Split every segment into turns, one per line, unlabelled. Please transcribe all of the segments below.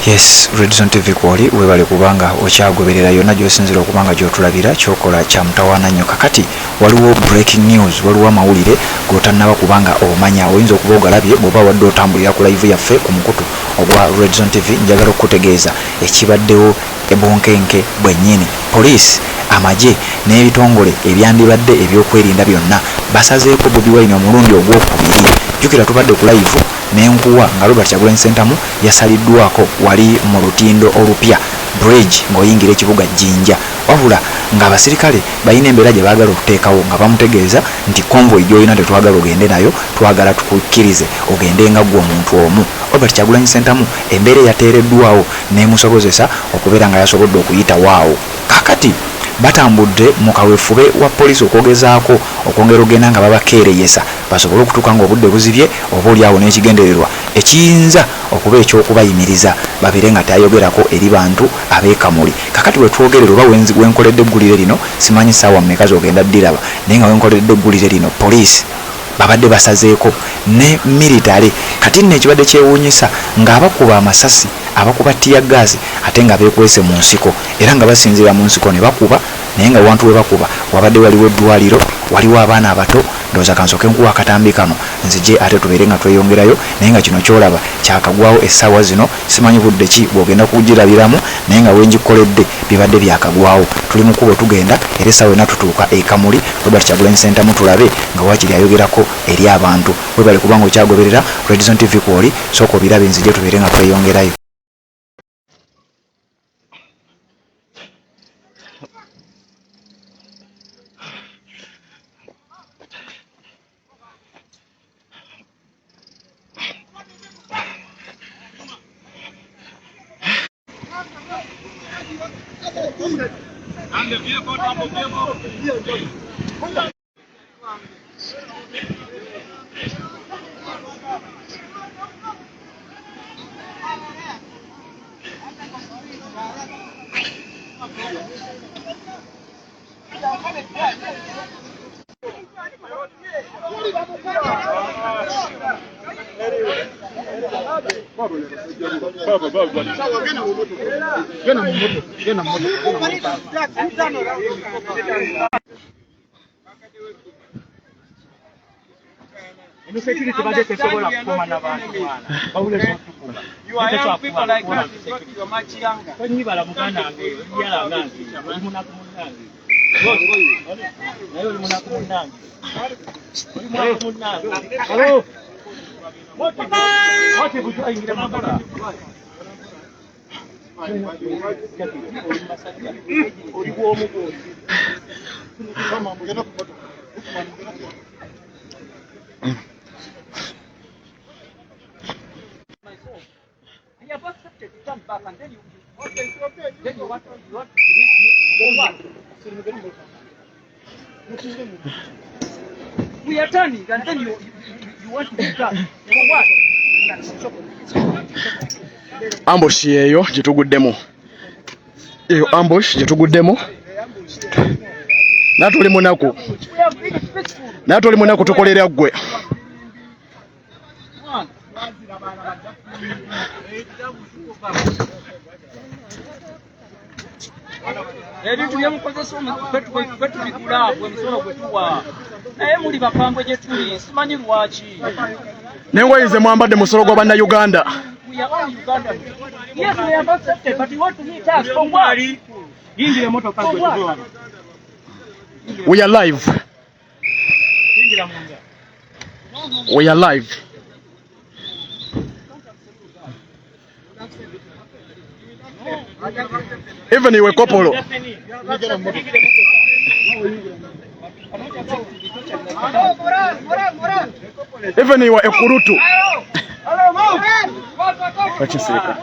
Yes, Redzone TV kwoli webale kubanga okyagoberera yonna gy'osinzira okubanga gy'otulabira kyokola kya mutawaana nnyo. Kakati waliwo breaking news, waliwo amawulire g'otannaba kubanga omanya. Oyinza okuba ogalabye bw'oba wadde otambulira ku live yaffe ku mukutu ogwa Redzone TV. Njagala okutegeeza ekibaddewo ebonkenke bwennyini. Poliisi, amagye n'ebitongole ebyandibadde ebyokwerinda byonna basazeeko Bobi Wine omulundi ogwokubiri. Jjukira tubadde ku live n'enkuwa nga Robert Kyagulanyi Ssentamu yasaliddwako wali mu lutindo olupya bridge ng'oyingira ekibuga Jinja, wabula ng'abasirikale balina embeera gye baagala okuteekawo nga bamutegeeza nti convoy gy'olina tetwagala ogende nayo, twagala tukukkirize ogende nga ggwe omuntu omu. Robert Kyagulanyi Ssentamu embeera yateereddwawo n'emusobozesa okubeera nga yasobodde okuyita waawo. Kakati batambudde mu kaweefube wa poliisi okwogezaako okwongera ogenda nga babakeereyesa basobole okutuuka ng'obudde buzibye oba oliawo n'ekigendererwa ekiyinza okuba ekyokubayimiriza babeere nga tayogerako eri bantu ab'ekamuli. Kakati wetwogerera oba wenkoledde eggulire lino simanyi ssaawa mmeka z'ogenda ddiraba, naye nga wenkoledde eggulire lino poliisi babadde basazeeko ne military. Kati nno ekibadde kyewuunyisa ng'abakuba amasasi abakuba tiyaggazi ate nga beekwese mu nsiko era nga basinzira mu nsiko ne bakuba, naye nga wantu we bakuba wabadde waliwo eddwaliro, waliwo abaana abato. Ndowooza kansooke nkuwa akatambi kano nzije ate tubeere nga tweyongerayo, naye nga kino kyolaba kyakagwawo essaawa zino. Simanyi budde ki bw'ogenda kugirabiramu, naye nga wenjikoledde bibadde byakagwawo. Tuli mu kkubo tugenda era essaawa ena tutuuka e Kamuli. Robert Kyagulanyi Ssentamu tulabe nga waakiri ayogerako eri abantu. Webale kubanga okyagoberera Redzone TV kwoli, sooka obirabe nzije tubeere nga tweyongerayo.
We are turning, and then you want to be done. For what?
Ambush yeyo gyetuguddemu. Eyo ambush gyetuguddemu. Natuli munaku tukolera ggwe.
Ebintu byemukozesa betubigula bwe musolo gwe tuwa naye muli bakambwe gye tuli simanyi lwaki
nengoyize mwambadde musolo gwa bannayuganda. We are live. We are live. Even iwe kopolo. Even iwe ekurutu. Wachisika.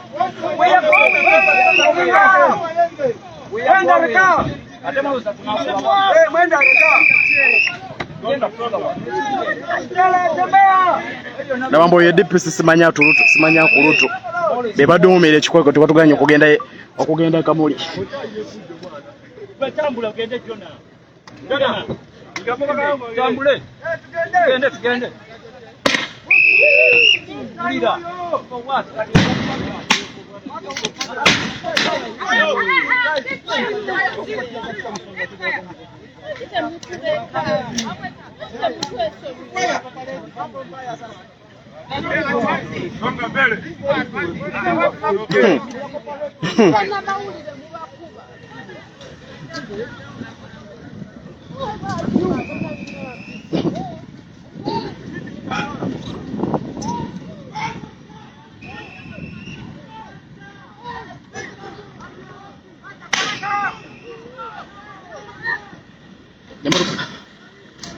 Na mambo ya DPS simanya turutu, simanya kurutu. Beba dumire chikweko tukatuganya okugenda Kamuli.
Batambula ogende Jona. Tambule. Tugende. Ulira. For what?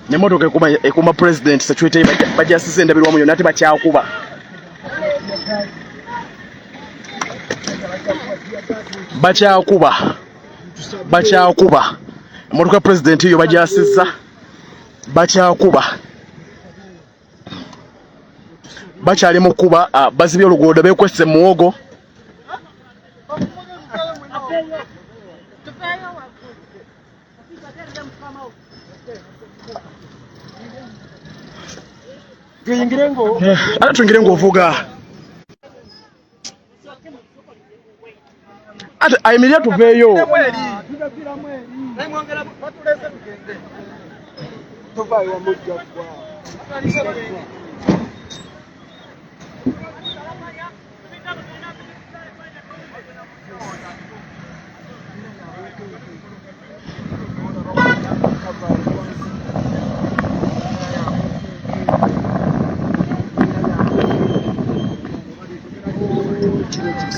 Nemotoka ekuma president security bajasize endabirwamu yonna tebakyakuba. Bakyakuba. Emotoka president yo bajasiza. Bakyakuba. Bakyali mu kuba bazibye oluguudo bekwese muwogo. Ate tuyingire ng'ovuga. Ate ayimirira tuveeyo.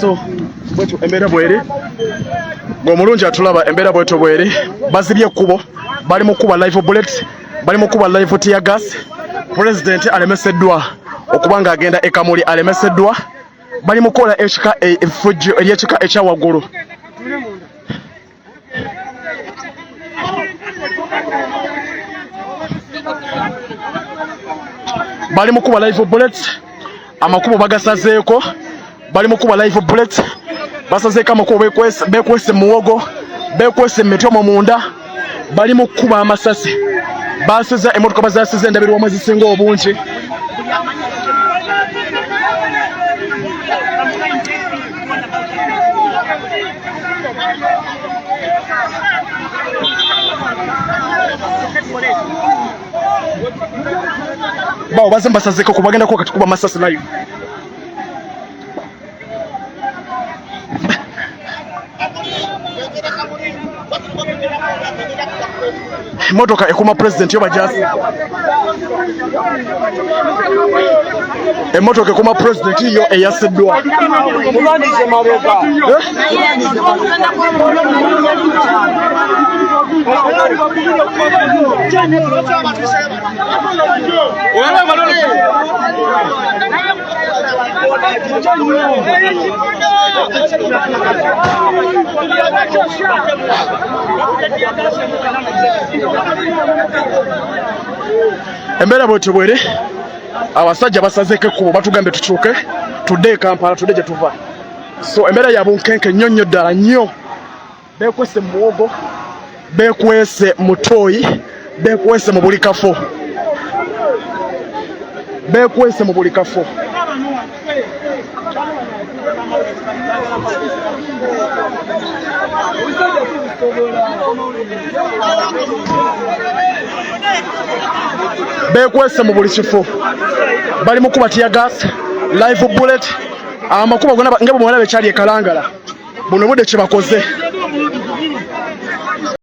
So bwetu embeera bweri ng'omulungi atulaba embeera bwetu bweri bazibye ekkubo bali mu kuba live bullet bali mu kuba live tear gas president alemeseddwa okuba ng'agenda e Kamuli alemeseddwa bali mu kola ekika effujjo ery'ekika ekya waggulu bali mu kuba live bullets amakubo bagasazeeko bali mu kuba live bullets basazeeko amakubo bekwese muwogo bekwese mitomo munda bali mu kuba amasasi basiza emotoka bazasiza endabirwamu ezisinga obungi bawo bazimbasazeko kubagenda ko kati kuba amasasi live motoka ekuma president yo bajasi emotoka ekuma president yo eyaseddwa mulandize mabega embeera bwetyo bwere abasajja basazeeko ekkubo batugambe tukyuke tudde Kampala tudde gye tuva so embeera ya bunkenke nnyo nnyo ddala nnyo bekwese mu muwogo bekwese mu tooyi bekwese mu buli kafo bekwese mu buli kafo bekwese mu buli kifo bali mu kuba tear gas live bullet amakuba gonna ngebo mwalabe kyali ekalangala buno budde kibakoze